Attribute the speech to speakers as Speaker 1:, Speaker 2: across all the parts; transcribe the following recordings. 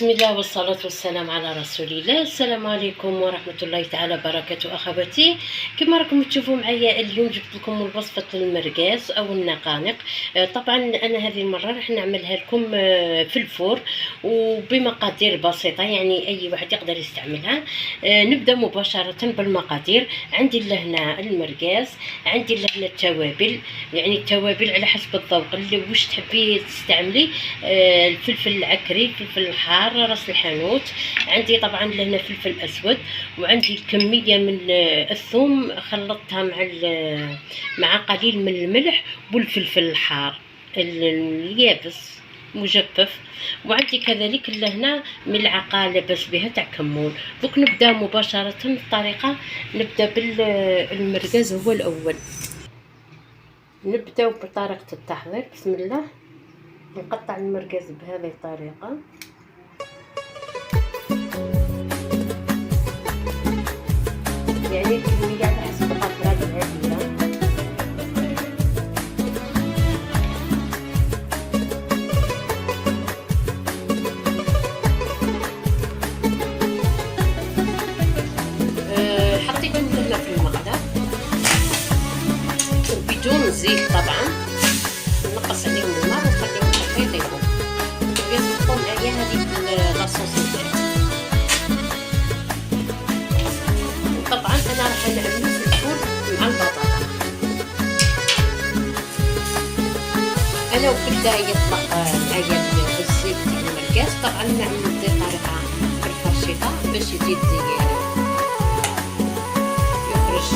Speaker 1: بسم الله والصلاة والسلام على رسول الله. السلام عليكم ورحمة الله تعالى وبركاته. أخواتي، كما راكم تشوفوا معايا اليوم جبت لكم وصفة المرقاس أو النقانق. طبعا أنا هذه المرة راح نعملها لكم في الفور وبمقادير بسيطة، يعني أي واحد يقدر يستعملها. نبدأ مباشرة بالمقادير. عندي لهنا المرقاس، عندي لهنا التوابل، يعني التوابل على حسب الذوق اللي واش تحبي تستعملي. الفلفل العكري، الفلفل الحار، راس الحانوت، عندي طبعا لهنا فلفل اسود، وعندي كميه من الثوم خلطتها مع قليل من الملح والفلفل الحار اليابس مجفف، وعندي كذلك لهنا ملعقه لبس بها تاع كمون. دوك نبدا مباشره الطريقه. نبدا بالمرقاز هو الاول. نبداو بطريقه التحضير. بسم الله. نقطع المرقاز بهذه الطريقه. يعني الكميه على حسب الافراد العاديه. حطيت الملح في المقدار وبدون زيت طبعا. نقص عليهم الماء ونخليهم حتى يطيبوا ويطبخوا معايا هذيك لاصوص تاعي. طبعا انا راح نعملو في الفور مع البطاطا. انا وكدا يطلق معايا الزيت تاع المرقاس. طبعا نعملو بطريقه بالفرشيطه باش يزيد يخرج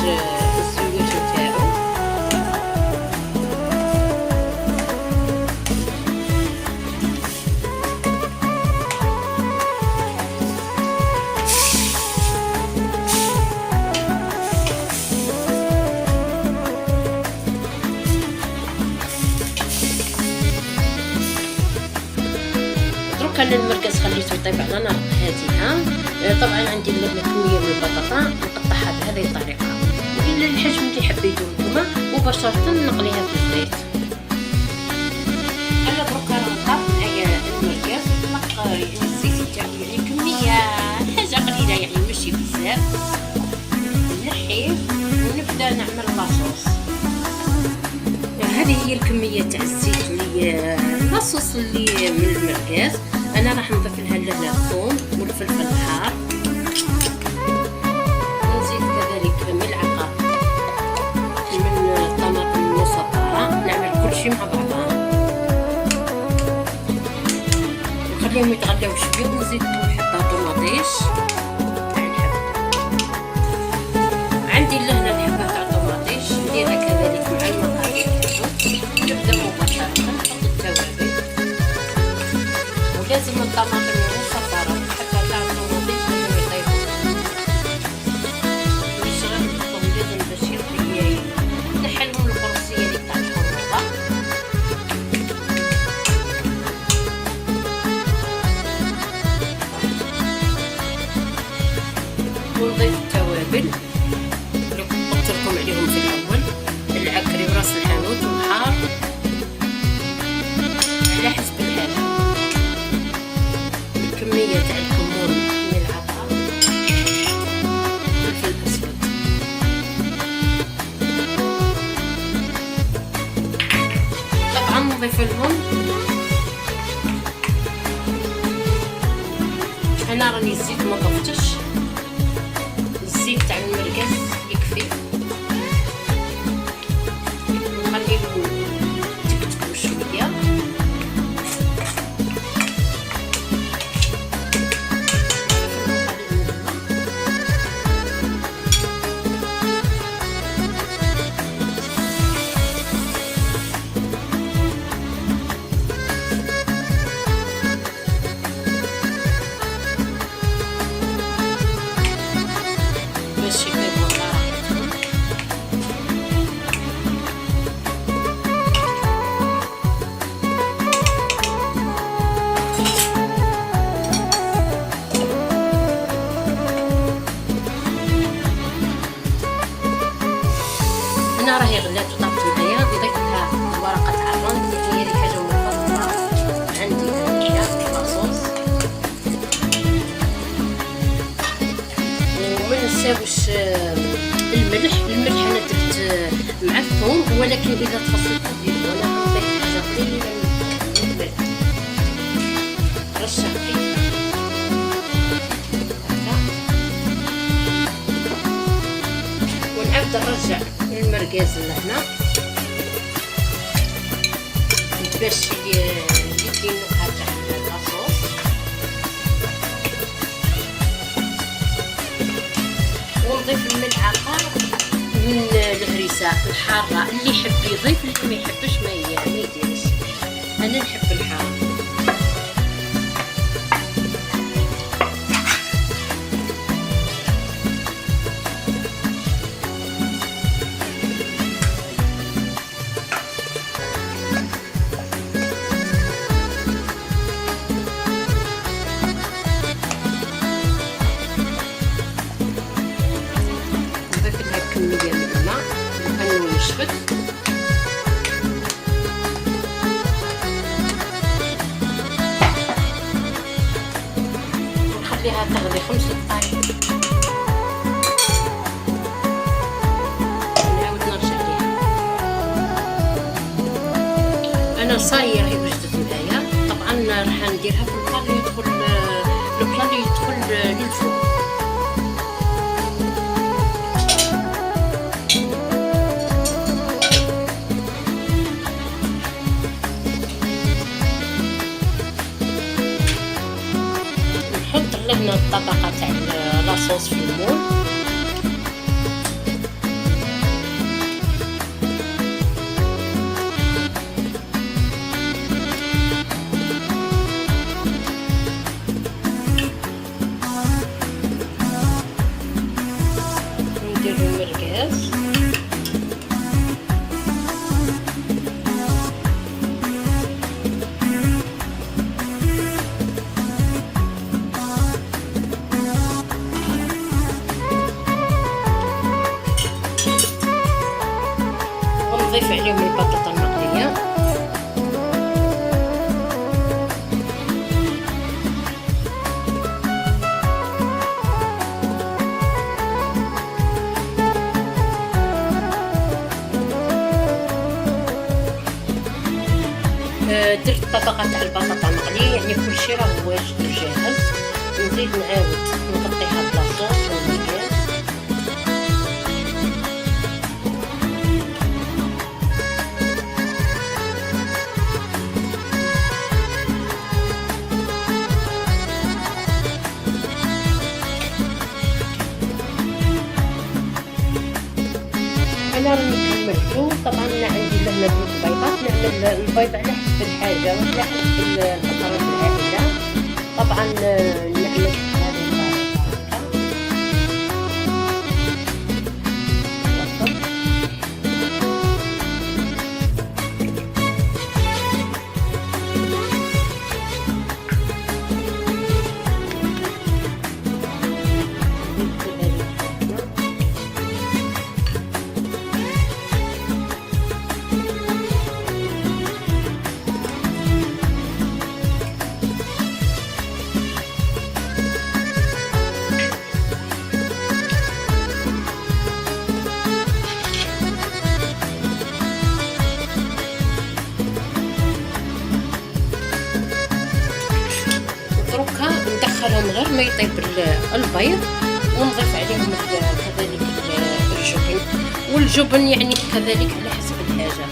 Speaker 1: الزيوت تاعو. كان المرقاس خليته يطيب على نار هادئه. طبعا عندي لهنا كميه من البطاطا نقطعها بهذه الطريقه، وإلا الحجم اللي حبيتو نتوما مباشره نقليها في الزيت. انا دروك راه نطاب معايا المرقاس نطلق يعني الزيت تاعو، يعني كميه حاجه قليله يعني ماشي بزاف. نحيه ونبدا نعمل لاصوص. هذه هي الكميه تاع الزيت اللي لاصوص اللي من المرقاس. انا راح نضيف لها لهنا الثوم والفلفل الحار، ونزيد كذلك ملعقه من الطماطم المصفره. نعمل كل شيء مع بعضها نخليهم يتغلوا شويه، ونزيد حبه طماطيش تاع الحب. عندي لهنا الحبه تاع الطماطيش نديرها كذلك مع المقادير. نبدا مباشره نحط التوابل، ولازم الطماطم المصفره حتى تاع الطماطيش لازم يطيبوا. يشغل الثوم لازم باش يطيب، نحلهم القرصيه اللي تاع الحموضه. ونضيف التوابل اللي قلت لكم عليهم في الاول، العكري وراس الحانوت والحار على حسب الحاجه. الكميه تاع الكمون ملعقه، فلفل اسود. طبعا نضيف لهم، انا راني الزيت ما ضفتش، الزيت تاع المرقاس يكفي. نخليهم تكتكوا شويه. لكن اذا تفصلت ديروا. انا غنضيف حاجه قليله من الملح، رشه خفيفه هكا، ونعاود نرجع المرقاز لهنا باش يدي النكهه تاع لاصوص. ونضيف الملعقه من الهريسه الحاره، اللي يحب يضيف، اللي ما يحبش ما يديرش. انا نحب الحار. كمية من الماء ونشفط. ونخليها تغلي 5 دقائق، ونعاود نرجع ليها. انا صاير هي وجدت معايا. طبعا راح نديرها في البلا اللي يدخل للفوق. قلبنا الطبقة تاع لاصوص في المول. ندير المرقاز. ونضيف عليهم البطاطا المقلية. درت طبقة تاع البطاطا المقلية، يعني كلشي راه واجد وجاهز. نزيد نعاود نغطيها بلاصوص والمرقاز. انا راني كملتو. طبعا عندي لهنا 2 بيضات. نعمل البيض على حسب الحاجه وعلى حسب الافراد العائله. طبعا نعمل هذه الطريقه ندخلهم غير ما يطيب البيض، ونضيف عليهم كذلك الجبن. والجبن يعني كذلك على حسب الحاجة.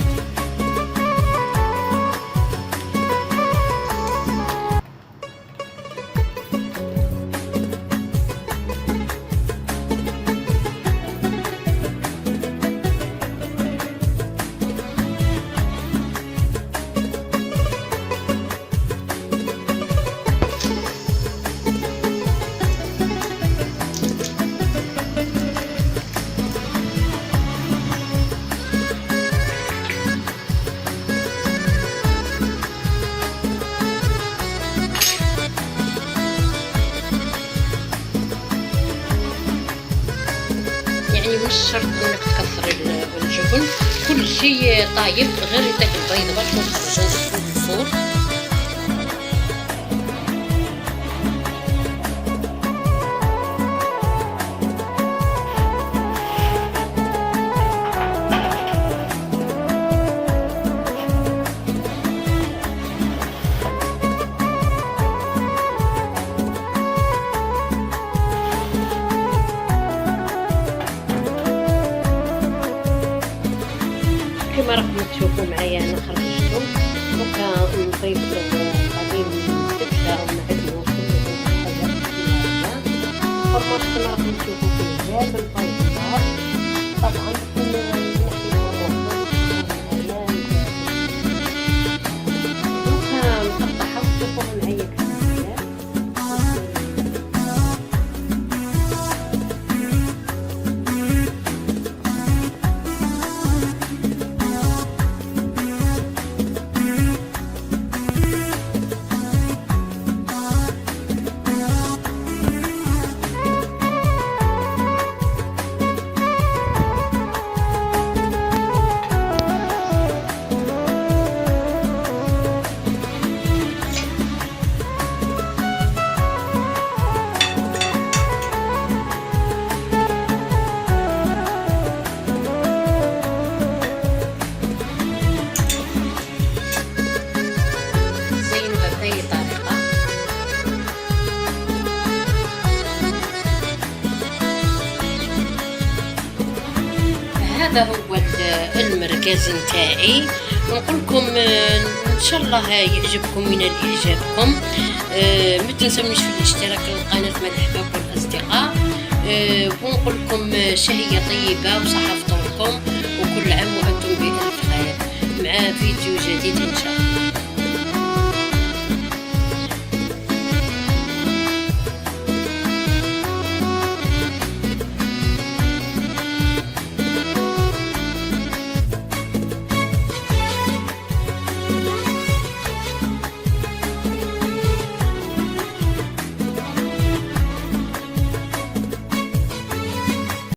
Speaker 1: مش شرط انك تكثر الجبن، كل شيء طايب غير يطيب البيض باش نخرجوه في الفور. قليل من الزبدة أو معدنوس كلهم حاجات اجتماعية. فرماج كما راكم تشوفوا فيه جاب البيض طبعا مقطعة وتشوفوها معايا كيفاش. زينوها بأي طريقة. هذا هو المركز نتاعي. نقولكم ان شاء الله يعجبكم من اعجابكم. ما تنسونيش في الاشتراك للقناه مع الاحباب والاصدقاء. ونقولكم شهيه طيبه وصحه فطوركم، وكل عام وانتم بالف خير مع فيديو جديد ان شاء الله.